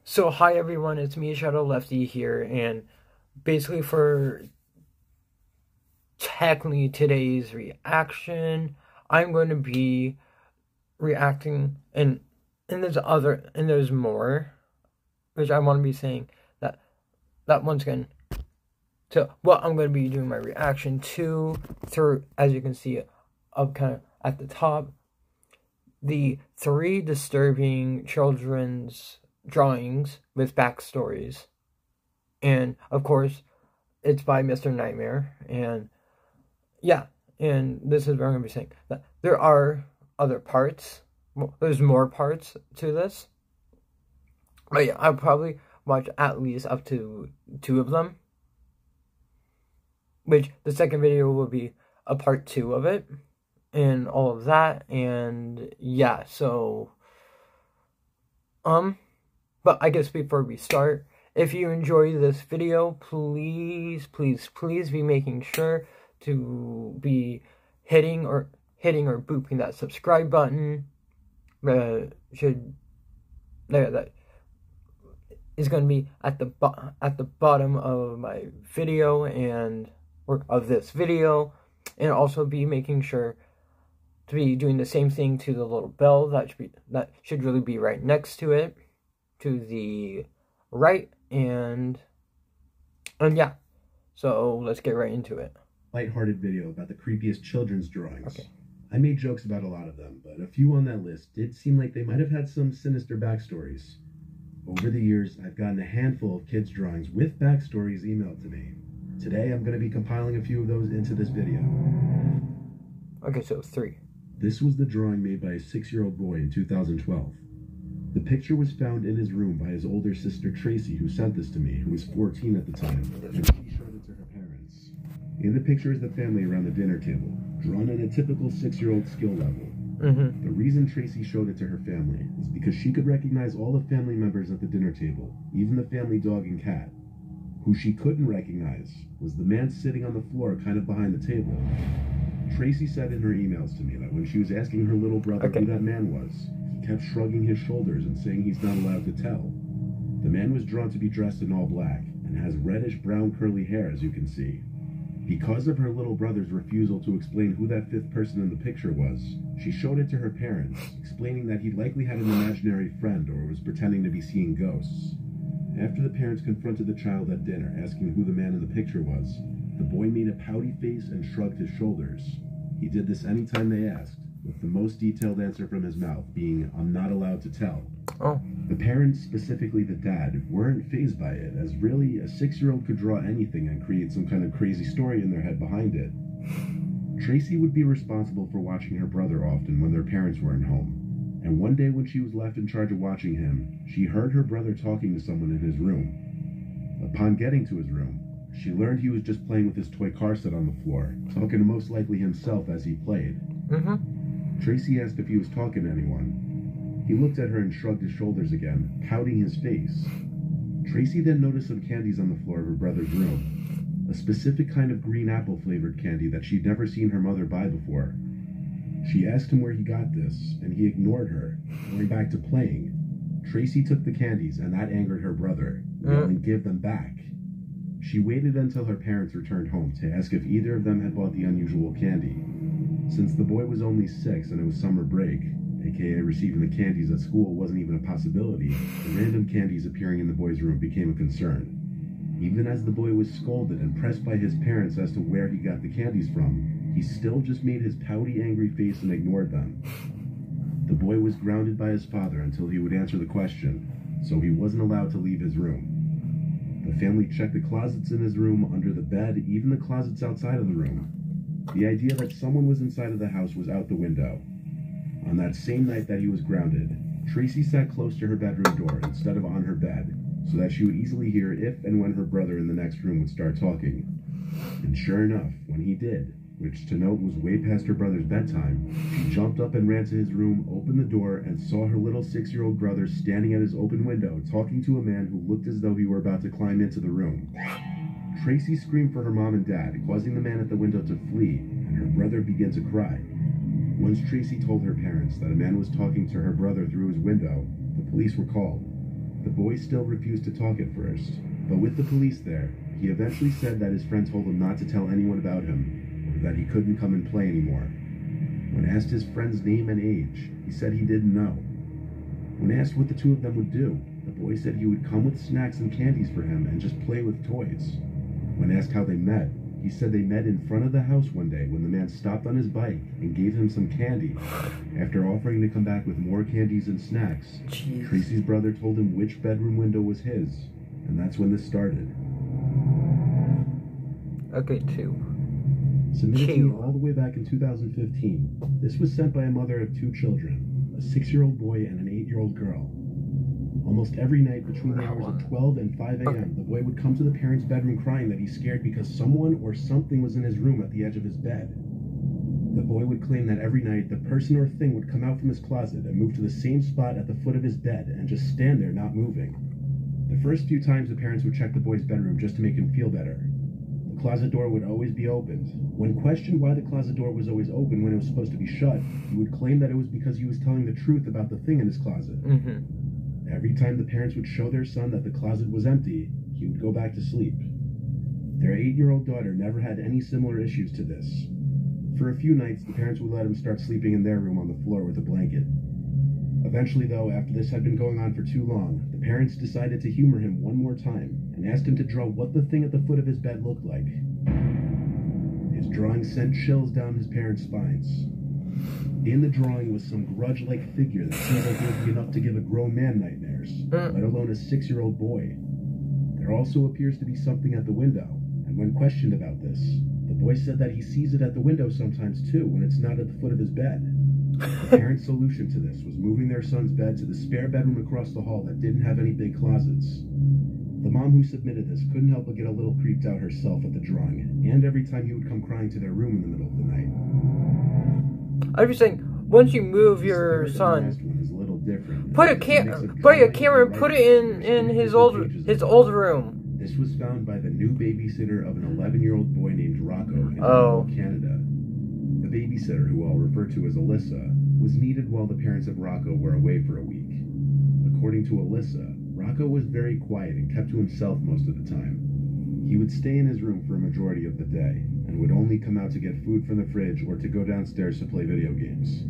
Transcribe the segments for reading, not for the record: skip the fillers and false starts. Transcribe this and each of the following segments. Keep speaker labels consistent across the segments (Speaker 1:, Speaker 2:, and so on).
Speaker 1: So hi everyone, it's me, Shadow Lefty here, and basically for technically today's reaction, I'm going to be reacting, and there's more, which I want to be saying that once again. So what I'm going to be doing my reaction to, through, as you can see up kind of at the top, the 3 disturbing children's drawings with backstories. And of course, it's by Mr. Nightmare. And yeah, and this is what I'm going to be saying. That there are other parts. Well, there's more parts to this. But yeah, I'll probably watch at least up to 2 of them. Which the second video will be a part 2 of it. And all of that. And yeah, so but I guess before we start, if you enjoy this video, please be making sure to be hitting or booping that subscribe button. That is going to be at the bottom of my video or of this video, and also be making sure to be doing the same thing to the little bell that should really be right next to it, to the right, and yeah, so let's get right into it.
Speaker 2: Lighthearted video about the creepiest children's drawings.
Speaker 1: Okay.
Speaker 2: I made jokes about a lot of them, but a few on that list did seem like they might have had some sinister backstories. Over the years, I've gotten a handful of kids' drawings with backstories emailed to me. Today, I'm going to be compiling a few of those into this video.
Speaker 1: Okay, so 3.
Speaker 2: This was the drawing made by a 6-year-old boy in 2012. The picture was found in his room by his older sister Tracy, who sent this to me, who was 14 at the time, and she showed it to her parents. In the picture is the family around the dinner table, drawn at a typical 6-year-old skill level. The reason Tracy showed it to her family is because she could recognize all the family members at the dinner table, even the family dog and cat. Who she couldn't recognize was the man sitting on the floor kind of behind the table. Tracy said in her emails to me that when she was asking her little brother who that man was, he kept shrugging his shoulders and saying he's not allowed to tell. The man was drawn to be dressed in all black and has reddish-brown curly hair, as you can see. Because of her little brother's refusal to explain who that 5th person in the picture was, she showed it to her parents, explaining that he likely had an imaginary friend or was pretending to be seeing ghosts. After the parents confronted the child at dinner, asking who the man in the picture was, the boy made a pouty face and shrugged his shoulders. He did this anytime they asked, with the most detailed answer from his mouth being, "I'm not allowed to tell." The parents, specifically the dad, weren't fazed by it, as really a 6-year-old could draw anything and create some kind of crazy story in their head behind it. Tracy would be responsible for watching her brother often when their parents weren't home, and one day when she was left in charge of watching him, she heard her brother talking to someone in his room. Upon getting to his room, she learned he was just playing with his toy car set on the floor, talking to most likely himself as he played. Tracy asked if he was talking to anyone. He looked at her and shrugged his shoulders again, pouting his face. Tracy then noticed some candies on the floor of her brother's room, a specific kind of green apple-flavored candy that she'd never seen her mother buy before. She asked him where he got this, and he ignored her, going back to playing. Tracy took the candies, and that angered her brother, yelling, "Give them back." She waited until her parents returned home to ask if either of them had bought the unusual candy. Since the boy was only 6 and it was summer break, aka receiving the candies at school wasn't even a possibility, the random candies appearing in the boy's room became a concern. Even as the boy was scolded and pressed by his parents as to where he got the candies from, he still just made his pouty, angry face and ignored them. The boy was grounded by his father until he would answer the question, so he wasn't allowed to leave his room. The family checked the closets in his room, under the bed, even the closets outside of the room. The idea that someone was inside of the house was out the window. On that same night that he was grounded, Tracy sat close to her bedroom door instead of on her bed, so that she would easily hear if and when her brother in the next room would start talking. And sure enough, when he did, which to note was way past her brother's bedtime, she jumped up and ran to his room, opened the door, and saw her little 6-year-old brother standing at his open window talking to a man who looked as though he were about to climb into the room. Tracy screamed for her mom and dad, causing the man at the window to flee, and her brother began to cry. Once Tracy told her parents that a man was talking to her brother through his window, the police were called. The boy still refused to talk at first, but with the police there, he eventually said that his friend told him not to tell anyone about him, or that he couldn't come and play anymore. When asked his friend's name and age, he said he didn't know. When asked what the two of them would do, the boy said he would come with snacks and candies for him and just play with toys. When asked how they met, he said they met in front of the house one day when the man stopped on his bike and gave him some candy. After offering to come back with more candies and snacks,
Speaker 1: Jeez.
Speaker 2: Tracy's brother told him which bedroom window was his, and that's when this started.
Speaker 1: Okay, 2.
Speaker 2: Submitted to me all the way back in 2015. This was sent by a mother of 2 children, a 6-year-old boy and an 8-year-old girl. Almost every night between the hours of 12 and 5 a.m., the boy would come to the parents' bedroom crying that he's scared because someone or something was in his room at the edge of his bed. The boy would claim that every night the person or thing would come out from his closet and move to the same spot at the foot of his bed and just stand there not moving. The first few times the parents would check the boy's bedroom just to make him feel better. The closet door would always be opened. When questioned why the closet door was always open when it was supposed to be shut, he would claim that it was because he was telling the truth about the thing in his closet. Every time the parents would show their son that the closet was empty, he would go back to sleep. Their 8-year-old daughter never had any similar issues to this. For a few nights, the parents would let him start sleeping in their room on the floor with a blanket. Eventually, though, after this had been going on for too long, the parents decided to humor him one more time and asked him to draw what the thing at the foot of his bed looked like. His drawing sent chills down his parents' spines. In the drawing was some grudge-like figure that seemed like it would be enough to give a grown man nightmares, let alone a 6-year-old boy. There also appears to be something at the window, and when questioned about this, the boy said that he sees it at the window sometimes too when it's not at the foot of his bed. The parents' solution to this was moving their son's bed to the spare bedroom across the hall that didn't have any big closets. The mom who submitted this couldn't help but get a little creeped out herself at the drawing, and every time he would come crying to their room in the middle of the night.
Speaker 1: I was saying, once you move your son, put a camera and put it in his old room.
Speaker 2: This was found by the new babysitter of an 11-year-old boy named Rocco in Canada. The babysitter, who I'll refer to as Alyssa, was needed while the parents of Rocco were away for a week. According to Alyssa, Rocco was very quiet and kept to himself most of the time. He would stay in his room for a majority of the day, and would only come out to get food from the fridge or to go downstairs to play video games.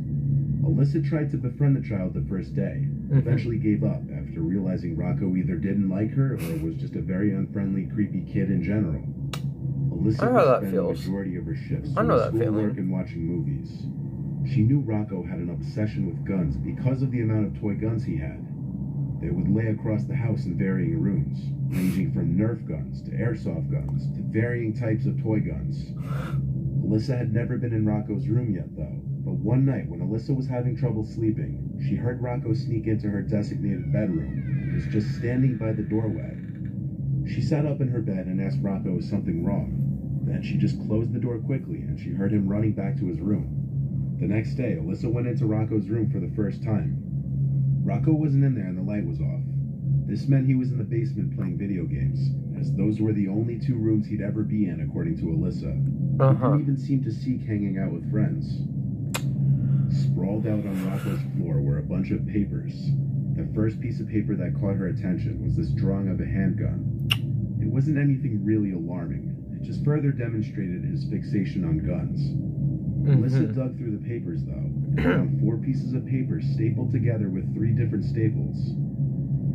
Speaker 2: Alyssa tried to befriend the child the first day, eventually gave up after realizing Rocco either didn't like her or was just a very unfriendly, creepy kid in general. Alyssa would spend the majority of her shifts doing schoolwork and watching movies. She knew Rocco had an obsession with guns because of the amount of toy guns he had. They would lay across the house in varying rooms, ranging from Nerf guns to airsoft guns to varying types of toy guns. Alyssa had never been in Rocco's room yet, though, but one night when Alyssa was having trouble sleeping, she heard Rocco sneak into her designated bedroom and was just standing by the doorway. She sat up in her bed and asked Rocco if something wrong. Then she just closed the door quickly and she heard him running back to his room. The next day, Alyssa went into Rocco's room for the first time. Rocco wasn't in there and the light was off. This meant he was in the basement playing video games, as those were the only 2 rooms he'd ever be in, according to Alyssa. He didn't even seem to seek hanging out with friends. Sprawled out on Rocco's floor were a bunch of papers. The first piece of paper that caught her attention was this drawing of a handgun. It wasn't anything really alarming. It just further demonstrated his fixation on guns. Alyssa dug through the papers, though, and found 4 pieces of paper stapled together with 3 different staples.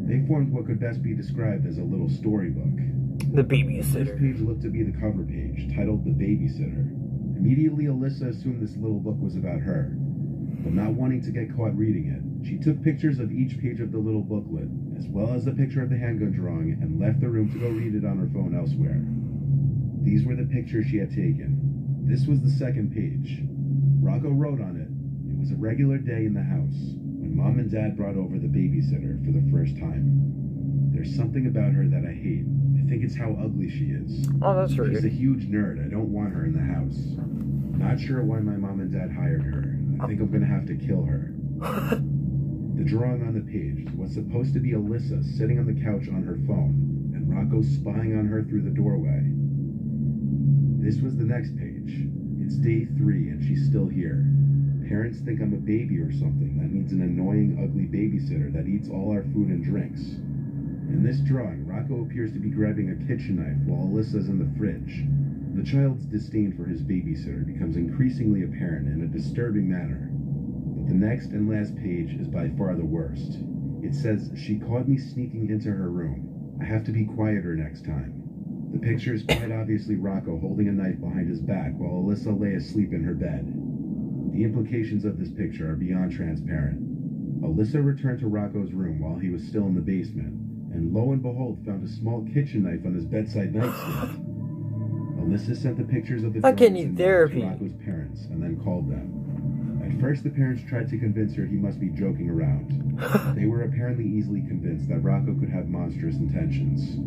Speaker 2: They formed what could best be described as a little storybook.
Speaker 1: The babysitter.
Speaker 2: This page looked to be the cover page, titled The Babysitter. Immediately, Alyssa assumed this little book was about her. But not wanting to get caught reading it, she took pictures of each page of the little booklet, as well as the picture of the handgun drawing, and left the room to go read it on her phone elsewhere. These were the pictures she had taken. This was the second page. Rocco wrote on it, "It was a regular day in the house, when Mom and Dad brought over the babysitter for the first time. There's something about her that I hate. I think it's how ugly she is.
Speaker 1: Oh, that's rude.
Speaker 2: She's a huge nerd. I don't want her in the house. Not sure why my mom and dad hired her. I think I'm gonna have to kill her." The drawing on the page was supposed to be Alyssa sitting on the couch on her phone, and Rocco spying on her through the doorway. This was the next page. It's day 3 and she's still here. Parents think I'm a baby or something that needs an annoying, ugly babysitter that eats all our food and drinks. In this drawing, Rocco appears to be grabbing a kitchen knife while Alyssa's in the fridge. The child's disdain for his babysitter becomes increasingly apparent in a disturbing manner. But the next and last page is by far the worst. It says, "She caught me sneaking into her room. I have to be quieter next time." The picture is quite obviously Rocco holding a knife behind his back while Alyssa lay asleep in her bed. The implications of this picture are beyond transparent. Alyssa returned to Rocco's room while he was still in the basement, and lo and behold found a small kitchen knife on his bedside nightstand. Alyssa sent the pictures of the
Speaker 1: I can't
Speaker 2: drawings
Speaker 1: need
Speaker 2: and
Speaker 1: therapy.
Speaker 2: to Rocco's parents and then called them. At first, the parents tried to convince her he must be joking around. They were apparently easily convinced that Rocco could have monstrous intentions.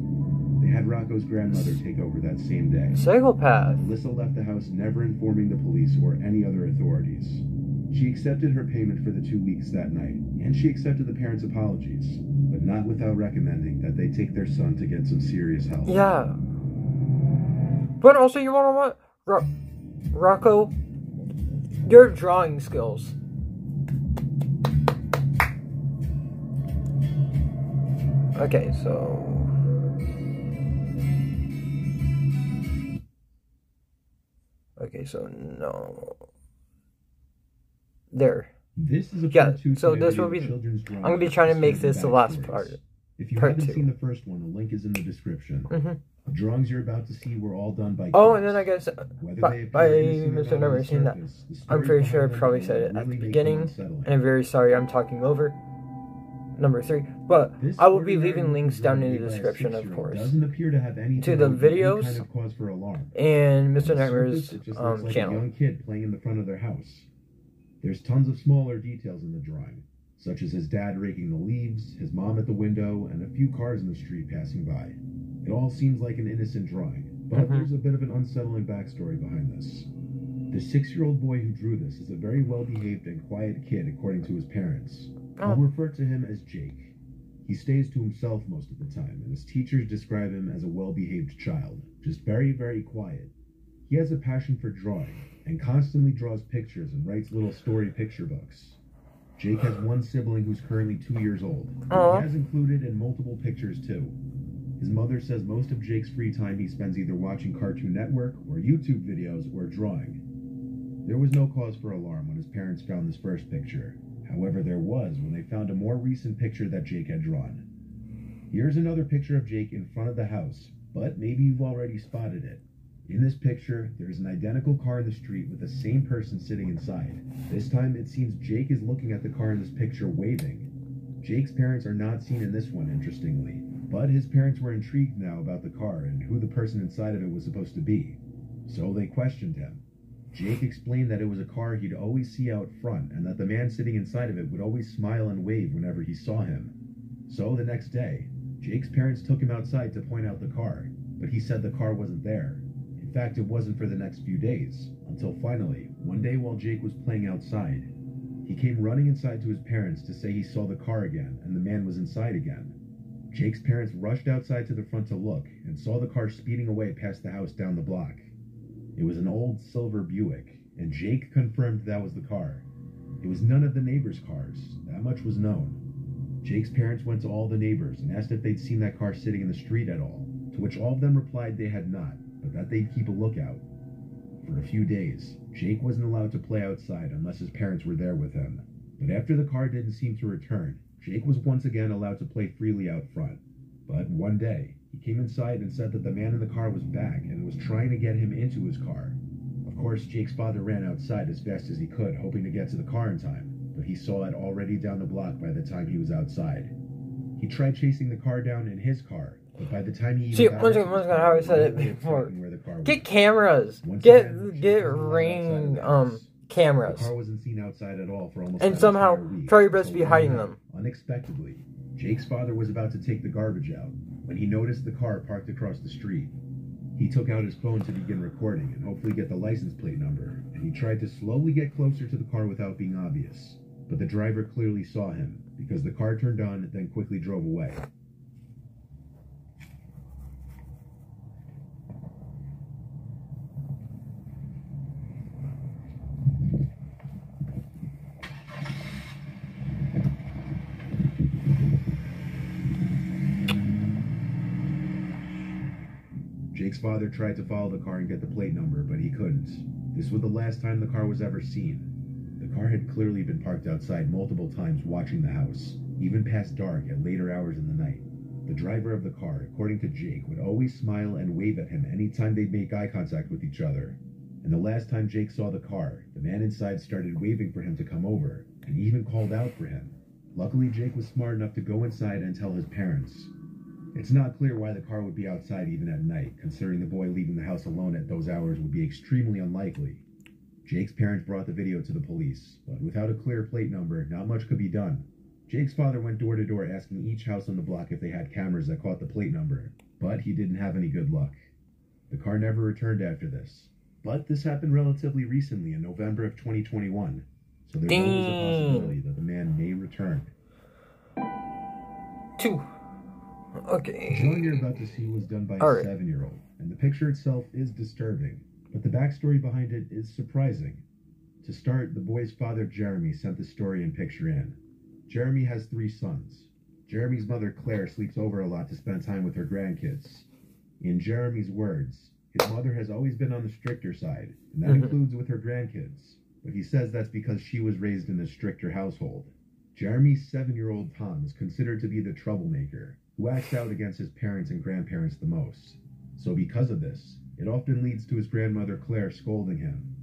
Speaker 2: They had Rocco's grandmother take over that same day.
Speaker 1: Psychopath.
Speaker 2: Alyssa left the house never informing the police or any other authorities. She accepted her payment for the 2 weeks that night, and she accepted the parents' apologies, but not without recommending that they take their son to get some serious help.
Speaker 1: Yeah. But also, you wanna what? Rocco, your drawing skills. Okay, so... Okay, so no... There.
Speaker 2: This is a
Speaker 1: Yeah,
Speaker 2: part 2
Speaker 1: so this will
Speaker 2: community
Speaker 1: be...
Speaker 2: of children's drawing
Speaker 1: I'm going to be trying to make
Speaker 2: disturbing
Speaker 1: this the last
Speaker 2: backstories.
Speaker 1: part.
Speaker 2: If you
Speaker 1: Part
Speaker 2: haven't
Speaker 1: 2.
Speaker 2: seen the first one, the link is in the description. The drawings you're about to see were all done by
Speaker 1: Oh,
Speaker 2: kids.
Speaker 1: and then I guess...
Speaker 2: Whether
Speaker 1: By
Speaker 2: they appear innocent or
Speaker 1: Mr.
Speaker 2: not on
Speaker 1: Never
Speaker 2: the
Speaker 1: seen that.
Speaker 2: surface, the
Speaker 1: I'm
Speaker 2: story
Speaker 1: pretty sure I
Speaker 2: behind them
Speaker 1: probably
Speaker 2: will
Speaker 1: said it at
Speaker 2: really
Speaker 1: the
Speaker 2: make them
Speaker 1: beginning,
Speaker 2: unsettling.
Speaker 1: and I'm very sorry I'm talking over. Number 3. But
Speaker 2: This
Speaker 1: I will be
Speaker 2: ordinary
Speaker 1: leaving links down in the
Speaker 2: drawing by a
Speaker 1: description, of
Speaker 2: 6-year-old
Speaker 1: course.
Speaker 2: doesn't appear to have anything
Speaker 1: To the
Speaker 2: to do with any
Speaker 1: videos
Speaker 2: kind of cause for alarm.
Speaker 1: and
Speaker 2: On
Speaker 1: Mr.
Speaker 2: the
Speaker 1: Nightmare's
Speaker 2: surface, it just looks like a
Speaker 1: channel.
Speaker 2: young kid playing in the front of their house. There's tons of smaller details in the drawing, such as his dad raking the leaves, his mom at the window, and a few cars in the street passing by. It all seems like an innocent drawing, but there's a bit of an unsettling backstory behind this. The 6-year-old boy who drew this is a very well-behaved and quiet kid according to his parents. I'll refer to him as Jake. He stays to himself most of the time, and his teachers describe him as a well-behaved child, just very, very quiet. He has a passion for drawing, and constantly draws pictures and writes little story picture books. Jake has one sibling who's currently 2 years old. He has included in multiple pictures too. His mother says most of Jake's free time he spends either watching Cartoon Network or YouTube videos or drawing. There was no cause for alarm when his parents found this first picture. However, there was when they found a more recent picture that Jake had drawn. Here's another picture of Jake in front of the house, but maybe you've already spotted it. In this picture, there's an identical car in the street with the same person sitting inside. This time, it seems Jake is looking at the car in this picture waving. Jake's parents are not seen in this one, interestingly, but his parents were intrigued now about the car and who the person inside of it was supposed to be. So they questioned him. Jake explained that it was a car he'd always see out front and that the man sitting inside of it would always smile and wave whenever he saw him. So the next day, Jake's parents took him outside to point out the car, but he said the car wasn't there. In fact, it wasn't for the next few days, until finally, one day while Jake was playing outside, he came running inside to his parents to say he saw the car again and the man was inside again. Jake's parents rushed outside to the front to look and saw the car speeding away past the house down the block. It was an old silver Buick, and Jake confirmed that was the car. It was none of the neighbors' cars. That much was known. Jake's parents went to all the neighbors and asked if they'd seen that car sitting in the street at all, to which all of them replied they had not, but that they'd keep a lookout. For a few days, Jake wasn't allowed to play outside unless his parents were there with him. But after the car didn't seem to return, Jake was once again allowed to play freely out front. But one day, he came inside and said that the man in the car was back and was trying to get him into his car. Of course, Jake's father ran outside as fast as he could, hoping to get to the car in time, but he saw it already down the block by the time he was outside. He tried chasing the car down in his car, but by the time he
Speaker 1: See, once again, how I said it before. Get cameras. Get ring cameras.
Speaker 2: The car wasn't seen outside at all for almost
Speaker 1: and
Speaker 2: an
Speaker 1: somehow
Speaker 2: entire week.
Speaker 1: try your best to be hiding them.
Speaker 2: Unexpectedly, Jake's father was about to take the garbage out when he noticed the car parked across the street. He took out his phone to begin recording and hopefully get the license plate number, and he tried to slowly get closer to the car without being obvious. But the driver clearly saw him, because the car turned on and then quickly drove away. Jake's father tried to follow the car and get the plate number, but he couldn't. This was the last time the car was ever seen. The car had clearly been parked outside multiple times watching the house, even past dark at later hours in the night. The driver of the car, according to Jake, would always smile and wave at him anytime they'd make eye contact with each other. And the last time Jake saw the car, the man inside started waving for him to come over, and even called out for him. Luckily, Jake was smart enough to go inside and tell his parents. It's not clear why the car would be outside even at night, considering the boy leaving the house alone at those hours would be extremely unlikely. Jake's parents brought the video to the police, but without a clear plate number, not much could be done. Jake's father went door to door asking each house on the block if they had cameras that caught the plate number, but he didn't have any good luck. The car never returned after this. But this happened relatively recently in November of 2021, so there's always a possibility that the man may return.
Speaker 1: 2. Okay.
Speaker 2: The drawing you're about to see was done by a 7-year-old, and the picture itself is disturbing, but the backstory behind it is surprising. To start, the boy's father, Jeremy, sent the story and picture in. Jeremy has 3 sons. Jeremy's mother, Claire, sleeps over a lot to spend time with her grandkids. In Jeremy's words, his mother has always been on the stricter side, and that includes with her grandkids, but he says that's because she was raised in a stricter household. Jeremy's 7-year-old Tom is considered to be the troublemaker, who acts out against his parents and grandparents the most. So because of this, it often leads to his grandmother Claire scolding him.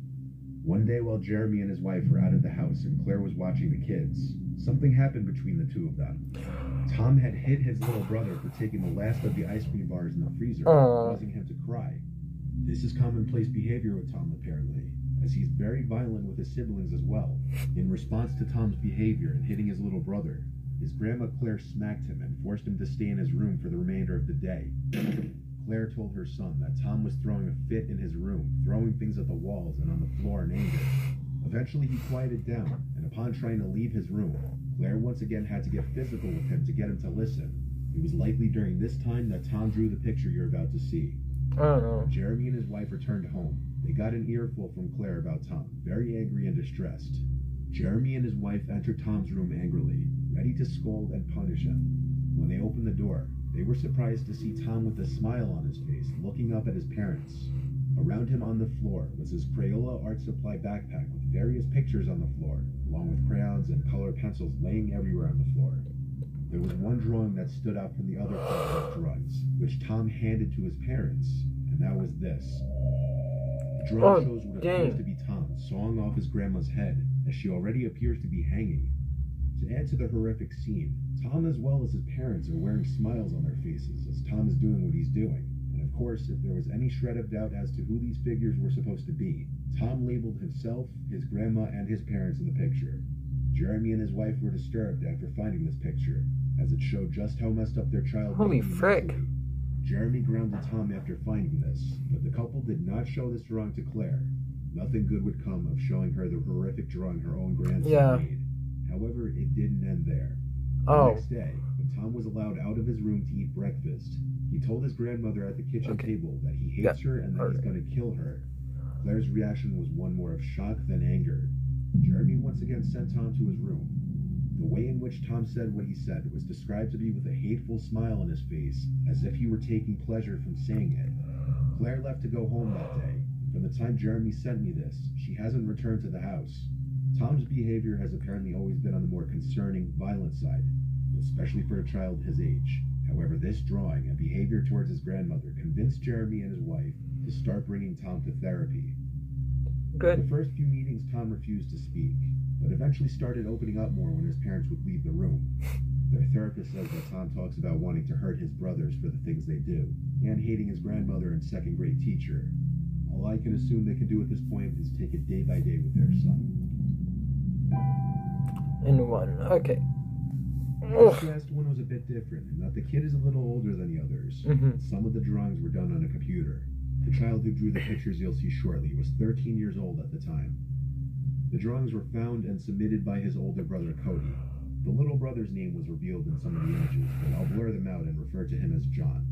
Speaker 2: One day while Jeremy and his wife were out of the house and Claire was watching the kids, something happened between the two of them. Tom had hit his little brother for taking the last of the ice cream bars in the freezer, causing him to cry. This is commonplace behavior with Tom apparently, as he's very violent with his siblings as well. In response to Tom's behavior and hitting his little brother, his grandma Claire smacked him and forced him to stay in his room for the remainder of the day. Claire told her son that Tom was throwing a fit in his room, throwing things at the walls and on the floor in anger. Eventually he quieted down, and upon trying to leave his room, Claire once again had to get physical with him to get him to listen. It was likely during this time that Tom drew the picture you're about to see. Jeremy and his wife returned home. They got an earful from Claire about Tom, very angry and distressed. Jeremy and his wife entered Tom's room angrily, ready to scold and punish him. When they opened the door, they were surprised to see Tom with a smile on his face, looking up at his parents. Around him on the floor was his Crayola art supply backpack with various pictures on the floor, along with crayons and colored pencils laying everywhere on the floor. There was one drawing that stood out from the other drawings, which Tom handed to his parents, and that was this. The drawing shows what appears to be Tom sawing off his grandma's head, as she already appears to be hanging. To add to the horrific scene, Tom as well as his parents are wearing smiles on their faces as Tom is doing what he's doing. And of course, if there was any shred of doubt as to who these figures were supposed to be, Tom labeled himself, his grandma, and his parents in the picture. Jeremy and his wife were disturbed after finding this picture, as it showed just how messed up their child was.
Speaker 1: Holy frick.
Speaker 2: Jeremy grounded Tom after finding this, but the couple did not show this drawing to Claire. Nothing good would come of showing her the horrific drawing her own grandson made. However, it didn't end there. The next day, when Tom was allowed out of his room to eat breakfast, he told his grandmother at the kitchen table that he hates her and that he's going to kill her. Claire's reaction was one more of shock than anger. Jeremy once again sent Tom to his room. The way in which Tom said what he said was described to be with a hateful smile on his face, as if he were taking pleasure from saying it. Claire left to go home that day. From the time Jeremy sent me this, she hasn't returned to the house. Tom's behavior has apparently always been on the more concerning, violent side, especially for a child his age. However, this drawing and behavior towards his grandmother convinced Jeremy and his wife to start bringing Tom to therapy.
Speaker 1: Good.
Speaker 2: The first few meetings, Tom refused to speak, but eventually started opening up more when his parents would leave the room. Their therapist says that Tom talks about wanting to hurt his brothers for the things they do, and hating his grandmother and second-grade teacher. All I can assume they can do at this point is take it day by day with their son.
Speaker 1: And one. Okay.
Speaker 2: This last one was a bit different, in that the kid is a little older than the others. Some of the drawings were done on a computer. The child who drew the pictures you'll see shortly was 13 years old at the time. The drawings were found and submitted by his older brother Cody. The little brother's name was revealed in some of the images, but I'll blur them out and refer to him as John.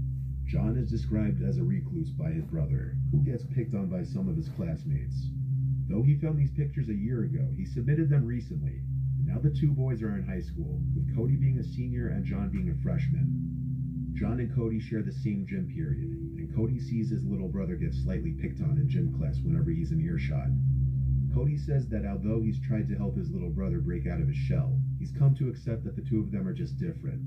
Speaker 2: John is described as a recluse by his brother, who gets picked on by some of his classmates. Though he found these pictures a year ago, he submitted them recently. Now the two boys are in high school, with Cody being a senior and John being a freshman. John and Cody share the same gym period, and Cody sees his little brother get slightly picked on in gym class whenever he's in earshot. Cody says that although he's tried to help his little brother break out of his shell, he's come to accept that the two of them are just different.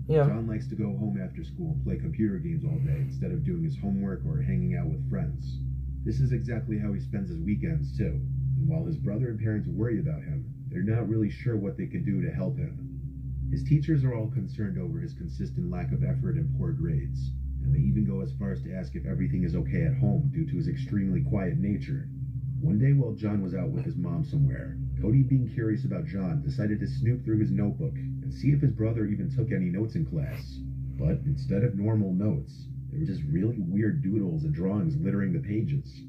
Speaker 1: Yeah.
Speaker 2: John likes to go home after school and play computer games all day instead of doing his homework or hanging out with friends. This is exactly how he spends his weekends too, and while his brother and parents worry about him, they're not really sure what they can do to help him. His teachers are all concerned over his consistent lack of effort and poor grades, and they even go as far as to ask if everything is okay at home due to his extremely quiet nature. One day while John was out with his mom somewhere, Cody, being curious about John, decided to snoop through his notebook and see if his brother even took any notes in class. But instead of normal notes, there were just really weird doodles and drawings littering the pages.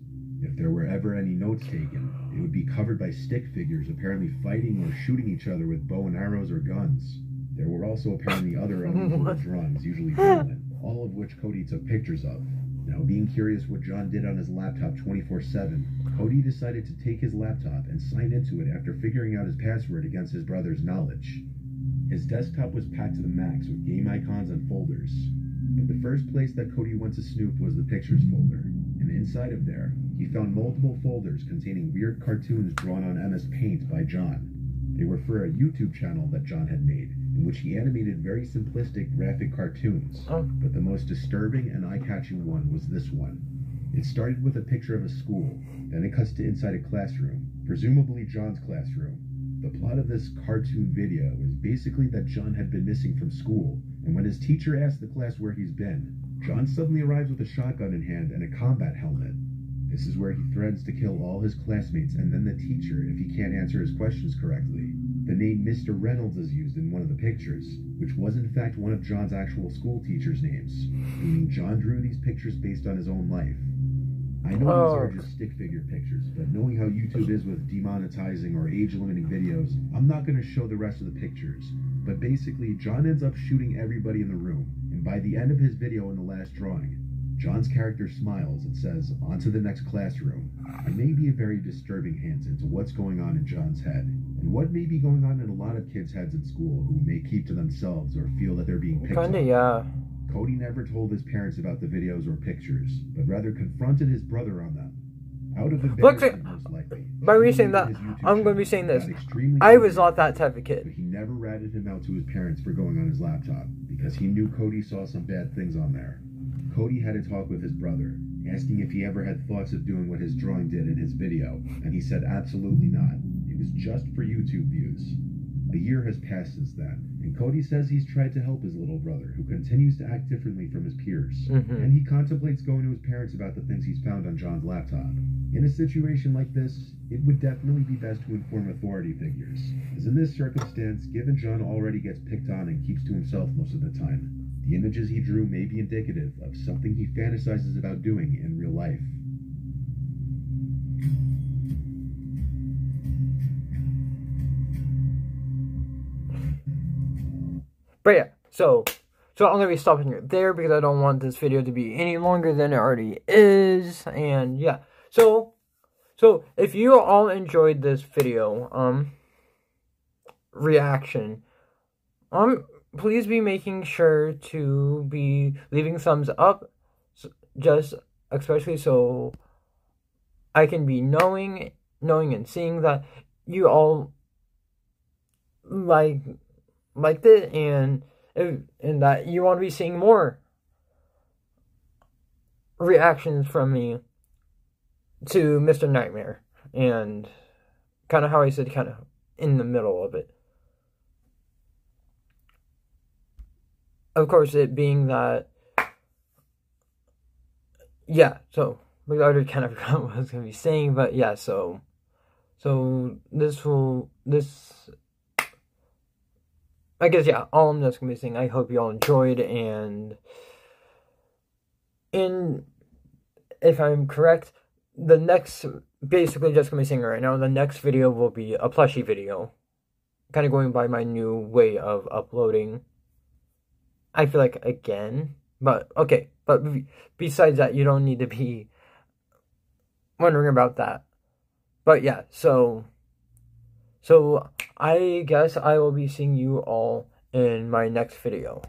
Speaker 2: If there were ever any notes taken, they would be covered by stick figures apparently fighting or shooting each other with bow and arrows or guns. There were also apparently other unusual drawings, usually violent, all of which Cody took pictures of. Now, being curious what John did on his laptop 24/7, Cody decided to take his laptop and sign into it after figuring out his password against his brother's knowledge. His desktop was packed to the max with game icons and folders. But the first place that Cody went to snoop was the pictures folder, and inside of there, he found multiple folders containing weird cartoons drawn on MS Paint by John. They were for a YouTube channel that John had made, in which he animated very simplistic graphic cartoons. But the most disturbing and eye-catching one was this one. It started with a picture of a school, then it cuts to inside a classroom, presumably John's classroom. The plot of this cartoon video is basically that John had been missing from school, and when his teacher asked the class where he's been, John suddenly arrives with a shotgun in hand and a combat helmet. This is where he threatens to kill all his classmates and then the teacher if he can't answer his questions correctly. The name Mr. Reynolds is used in one of the pictures, which was in fact one of John's actual school teachers' names, meaning John drew these pictures based on his own life. I know these are just stick figure pictures, but knowing how YouTube is with demonetizing or age-limiting videos, I'm not going to show the rest of the pictures. But basically, John ends up shooting everybody in the room, and by the end of his video in the last drawing, John's character smiles and says, "On to the next classroom." It may be a very disturbing hint into what's going on in John's head, and what may be going on in a lot of kids' heads in school who may keep to themselves or feel that they're being picked on.
Speaker 1: Yeah.
Speaker 2: Cody never told his parents about the videos or pictures, but rather confronted his brother on them. Out of embarrassment, most likely.
Speaker 1: By me saying that, I'm going to be saying this. I was not that type of kid.
Speaker 2: But he never ratted him out to his parents for going on his laptop, because he knew Cody saw some bad things on there. Cody had a talk with his brother, asking if he ever had thoughts of doing what his drawing did in his video, and he said absolutely not. It was just for YouTube views. A year has passed since then, and Cody says he's tried to help his little brother, who continues to act differently from his peers, and he contemplates going to his parents about the things he's found on John's laptop. In a situation like this, it would definitely be best to inform authority figures, as in this circumstance, given John already gets picked on and keeps to himself most of the time, the images he drew may be indicative of something he fantasizes about doing in real life.
Speaker 1: But yeah, so I'm going to be stopping it there because I don't want this video to be any longer than it already is. And yeah, so if you all enjoyed this video, reaction, please be making sure to be leaving thumbs up, just especially so I can be knowing and seeing that you all liked it, and that you want to be seeing more reactions from me to Mr. Nightmare, and kind of how I said, kind of in the middle of it. Of course, it being that, yeah, so, I already kind of forgot what I was going to be saying, but yeah, so I guess, yeah, all I'm just going to be saying, I hope you all enjoyed, and if I'm correct, the next, basically just going to be saying right now, the next video will be a plushie video, kind of going by my new way of uploading, I feel like, again, but, okay, but besides that, you don't need to be wondering about that, but yeah, so I guess I will be seeing you all in my next video.